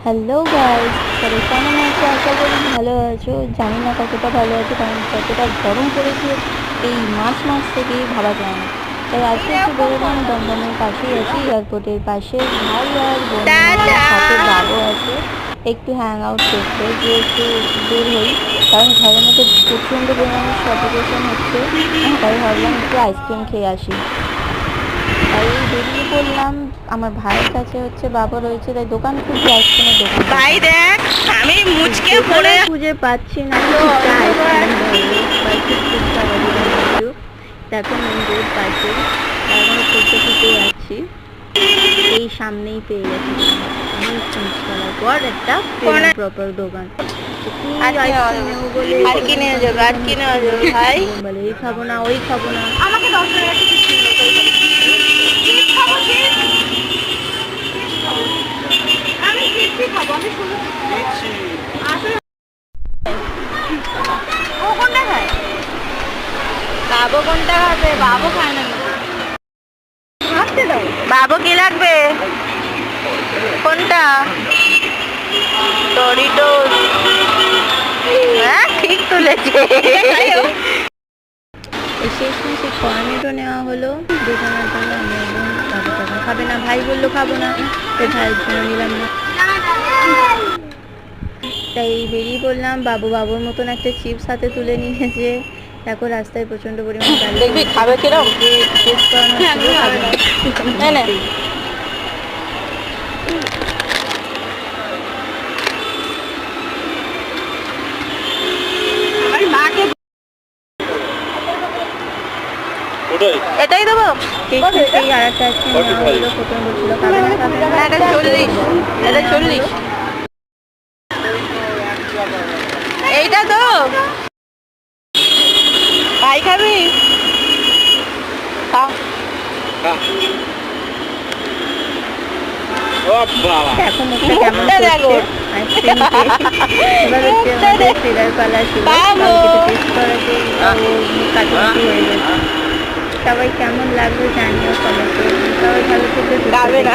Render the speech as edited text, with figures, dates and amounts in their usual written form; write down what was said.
Hello guys, সবাই কেমন আছো? আশা করি ভালো আছো। জানি না কতটা ভালো আছো, কারণ যতটা গরম পড়েছে এই মার্চ মাস থেকেই ভাবা যায় না। তাই আজকে একটু বেরোলাম, দমদমের পাশেই আছি, এয়ারপোর্টের পাশে। ভাই আর বোন নিয়ে সাথে বাবু আছে, একটু হ্যাং আউট করতে, যে একটু বের হই, কারণ ঘরের মধ্যে প্রচণ্ড পরিমাণে সাফোকেশন হচ্ছে। তাই ভাবলাম একটু আইসক্রিম খেয়ে আসি। তাই বেরিয়ে পড়লাম। আমার ভাইয়ের কাছে হচ্ছে বাবা রয়েছে, তাই দোকান খুঁজছি, আইসক্রিমের দোকান ভাই দেখ আমি মুচকে পড়ে খুঁজে পাচ্ছি না আইসক্রিম ভালো বা একটু ফুচকা বাজে কিছু। দেখো মেন রোড পাশে, এখন ফুচকা খেতে যাচ্ছি, এই সামনেই পেয়ে গেছি অনেক ফুচকার পর একটা প্রপার দোকান। আইসক্রিম নেবো বলে আর কি নিয়ে যাবে আর কি নিয়ে যাবে ভাই বলে এই খাবো না ওই খাবো না। আমাকে 10 টাকা চিপস খাবো আমি চিপসই খাবো আমি শুধু আসলে ও কোনটা খায় বাবু কোনটা খাবে বাবু খায় না ভাবতে দাও বাবু কি লাগবে কোনটা ডরিটোস হ্যাঁ ঠিক তুলেছে এই শেষমেশে কর্নেটো নেওয়া হলো দুজনের জন্য। আমি এবং বাবু তখন খাবে না, ভাই বললো খাবো না, তাই ভাইয়ের জন্য নিলাম না। তাই বেরিয়ে পড়লাম। বাবুর মতন একটা চিপস হাতে তুলে নিয়েছে। দেখো রাস্তায় প্রচন্ড পরিমাণে গাড়ি, দেখবি খাবে কিরম টেস্ট করানো ছিল, খাবে না। এটাই দেবো এই আর একটা আইসক্রিম নেওয়া হলো, প্রথম বলছিল খাবে না খাবে না। এটা 40 এটা 40 এইটা তো ভাই খাবি খা দেখো মুখটা কেমন করছে আইসক্রিম খেয়ে। এবার হচ্ছে আমাদের ফেরার পালা ছিল, কালকে তো টেস্ট করাতে মুখ কাটাকাটি হয়ে গেছে। সবাই কেমন লাগলো জানিও কমেন্টে। সবাই ভালো থেকে খাবে না